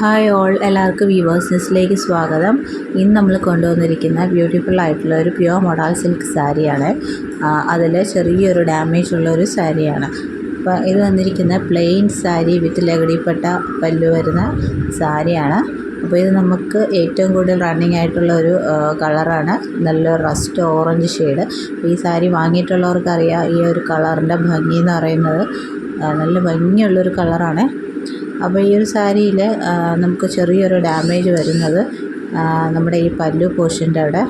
Hi all, എല്ലാവർക്കും viewers ന്യൂസിലേക്ക് സ്വാഗതം. ഇന്ന് നമ്മൾ കൊണ്ടുവന്നിരിക്കുന്ന ബ്യൂട്ടിഫുൾ ആയിട്ടുള്ള ഒരു പ്യുവർ മോഡൽ സിൽക്ക് സാരിയാണ്. അതിൽ ചെറിയൊരു ഡാമേജ് ഉള്ള ഒരു സാരിയാണ്. അപ്പോൾ ഇത് വന്നിരിക്കുന്ന പ്ലെയിൻ സാരി വിത്ത് ലഗടിപ്പെട്ട പല്ലു വരുന്ന സാരിയാണ്. അപ്പോൾ ഇത് നമുക്ക് ഏറ്റവും കൂടുതൽ റണ്ണിങ് ആയിട്ടുള്ള ഒരു കളറാണ്, നല്ല റസ്റ്റ് ഓറഞ്ച് ഷെയ്ഡ്. ഈ സാരി വാങ്ങിയിട്ടുള്ളവർക്കറിയാം ഈ ഒരു കളറിൻ്റെ ഭംഗി എന്ന് പറയുന്നത്. നല്ല ഭംഗിയുള്ളൊരു കളറാണ്. അപ്പോൾ ഈ ഒരു സാരിയിൽ നമുക്ക് ചെറിയൊരു ഡാമേജ് വരുന്നത് നമ്മുടെ ഈ പല്ലു പോർഷൻ്റെ അവിടെ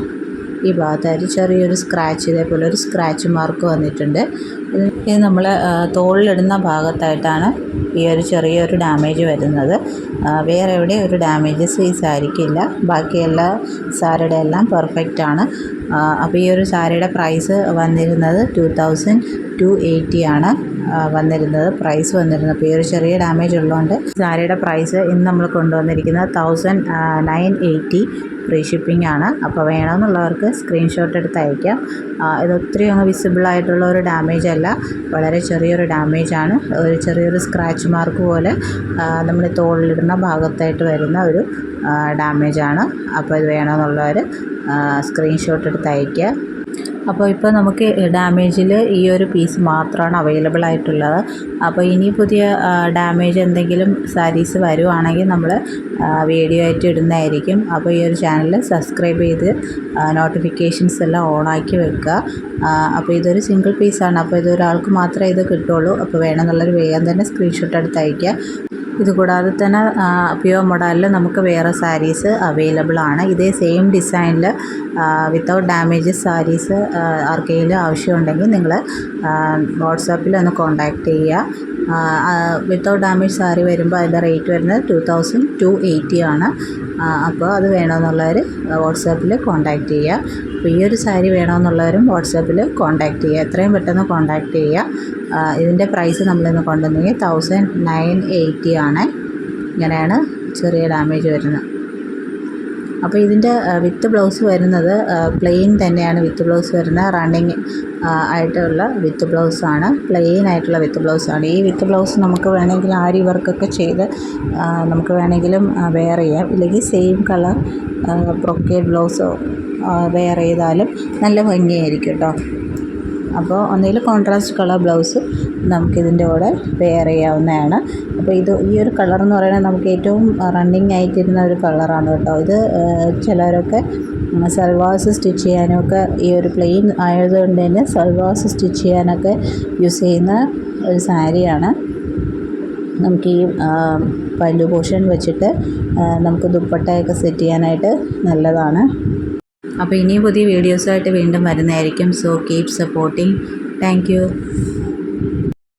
ഈ ഭാഗത്തായിട്ട് ചെറിയൊരു സ്ക്രാച്ച്, ഇതേപോലെ ഒരു സ്ക്രാച്ച് മാർക്ക് വന്നിട്ടുണ്ട്. ഇത് നമ്മൾ തോളിലിടുന്ന ഭാഗത്തായിട്ടാണ് ഈ ഒരു ചെറിയൊരു ഡാമേജ് വരുന്നത്. വേറെ എവിടെയും ഒരു ഡാമേജസ് ഈ സാരിക്കില്ല. ബാക്കി എല്ലാ സാരിയുടെ എല്ലാം പെർഫെക്റ്റ് ആണ്. അപ്പോൾ ഈ ഒരു സാരിയുടെ പ്രൈസ് വന്നിരുന്നത് 2280 ആണ് വന്നിരുന്നത് പ്രൈസ് വന്നിരുന്നത്. അപ്പോൾ ഈ ഒരു ചെറിയ ഡാമേജ് ഉള്ളതുകൊണ്ട് സാരിയുടെ പ്രൈസ് ഇന്ന് നമ്മൾ കൊണ്ടുവന്നിരിക്കുന്നത് 1980 ഫ്രീ ഷിപ്പിംഗ് ആണ്. അപ്പോൾ വേണമെന്നുള്ളവർക്ക് സ്ക്രീൻഷോട്ട് എടുത്ത് അയക്കാം. ഇത് ഒത്തിരി അങ്ങ് വിസിബിൾ ആയിട്ടുള്ള ഒരു ഡാമേജ് അല്ല, വളരെ ചെറിയൊരു ഡാമേജാണ്. ഒരു ചെറിയൊരു സ്ക്രാച്ച് മാർക്ക് പോലെ നമ്മൾ തോളിലിടുന്ന ഭാഗത്തായിട്ട് വരുന്ന ഒരു ഡാമേജാണ്. അപ്പോൾ ഇത് വേണമെന്നുള്ളവർ സ്ക്രീൻഷോട്ട് എടുത്ത് അയയ്ക്കുക. അപ്പോൾ ഇപ്പോൾ നമുക്ക് ഡാമേജിൽ ഈ ഒരു പീസ് മാത്രമാണ് അവൈലബിൾ ആയിട്ടുള്ളത്. അപ്പോൾ ഇനി പുതിയ ഡാമേജ് എന്തെങ്കിലും സാരീസ് വരുവാണെങ്കിൽ നമ്മൾ വീഡിയോ ആയിട്ട് ഇടുന്നതായിരിക്കും. അപ്പോൾ ഈ ഒരു ചാനൽ സബ്സ്ക്രൈബ് ചെയ്ത് നോട്ടിഫിക്കേഷൻസ് എല്ലാം ഓണാക്കി വെക്കുക. അപ്പോൾ ഇതൊരു സിംഗിൾ പീസാണ്. അപ്പോൾ ഇതൊരാൾക്ക് മാത്രമേ ഇത് കിട്ടുള്ളൂ. അപ്പോൾ വേണമെന്നുള്ളൊരു വേഗം തന്നെ സ്ക്രീൻഷോട്ട് എടുത്ത് അയയ്ക്കുക. ഇതുകൂടാതെ തന്നെ പ്യുവർ മോഡലിൽ നമുക്ക് വേറെ സാരീസ് അവൈലബിൾ ആണ്. ഇതേ സെയിം ഡിസൈനിൽ വിത്തൗട്ട് ഡാമേജസ് സാരീസ് ആർക്കെങ്കിലും ആവശ്യമുണ്ടെങ്കിൽ നിങ്ങൾ വാട്സാപ്പിൽ ഒന്ന് കോൺടാക്റ്റ് ചെയ്യുക. വിത്തൗട്ട് ഡാമേജ് സാരി വരുമ്പോൾ അതിൻ്റെ റേറ്റ് വരുന്നത് 2280 ആണ്. അപ്പോൾ അത് വേണമെന്നുള്ളവർ വാട്സാപ്പിൽ കോൺടാക്റ്റ് ചെയ്യുക. അപ്പോൾ ഈ ഒരു സാരി വേണമെന്നുള്ളവരും വാട്സാപ്പിൽ കോൺടാക്റ്റ് ചെയ്യുക. എത്രയും പെട്ടെന്ന് കോൺടാക്റ്റ് ചെയ്യുക. ഇതിൻ്റെ പ്രൈസ് നമ്മളിന്ന് കൊണ്ടുവന്നെങ്കിൽ 1980 ആണ്. ഇങ്ങനെയാണ് ചെറിയ ഡാമേജ് വരുന്നത്. അപ്പോൾ ഇതിൻ്റെ വിത്ത് ബ്ലൗസ് വരുന്നത് പ്ലെയിൻ തന്നെയാണ്. വിത്ത് ബ്ലൗസ് വരുന്ന റണ്ണിങ് ആയിട്ടുള്ള വിത്ത് ബ്ലൗസാണ്, പ്ലെയിൻ ആയിട്ടുള്ള വിത്ത് ബ്ലൗസാണ്. ഈ വിത്ത് ബ്ലൗസ് നമുക്ക് വേണമെങ്കിൽ ആരി വർക്കൊക്കെ ചെയ്ത് നമുക്ക് വേണമെങ്കിലും വെയർ ചെയ്യാം. ഇല്ലെങ്കിൽ സെയിം കളർ ബ്രൊക്കേഡ് ബ്ലൗസോ വെയർ ചെയ്താലും നല്ല ഭംഗിയായിരിക്കും കേട്ടോ. അപ്പോൾ ഒന്നുകിൽ കോൺട്രാസ്റ്റ് കളർ ബ്ലൗസ് നമുക്കിതിൻ്റെ കൂടെ വെയർ ചെയ്യാവുന്നതാണ്. അപ്പോൾ ഈ ഒരു കളർ എന്ന് പറയുന്നത് നമുക്ക് ഏറ്റവും റണ്ണിങ് ആയിട്ടിരുന്ന ഒരു കളറാണ് കേട്ടോ. ഇത് ചിലരൊക്കെ സൽവാസ് സ്റ്റിച്ച് ചെയ്യാനൊക്കെ ഈ ഒരു പ്ലെയിൻ ആയതുകൊണ്ട് തന്നെ സൽവാസ് സ്റ്റിച്ച് ചെയ്യാനൊക്കെ യൂസ് ചെയ്യുന്ന ഒരു സാരിയാണ്. നമുക്ക് ഈ പല്ലു പോർഷൻ വെച്ചിട്ട് നമുക്ക് ദുപ്പട്ടയൊക്കെ സെറ്റ് ചെയ്യാനായിട്ട് നല്ലതാണ്. അപ്പോൾ ഇനിയും പുതിയ വീഡിയോസായിട്ട് വീണ്ടും വരുന്നതായിരിക്കും. So keep supporting. Thank you.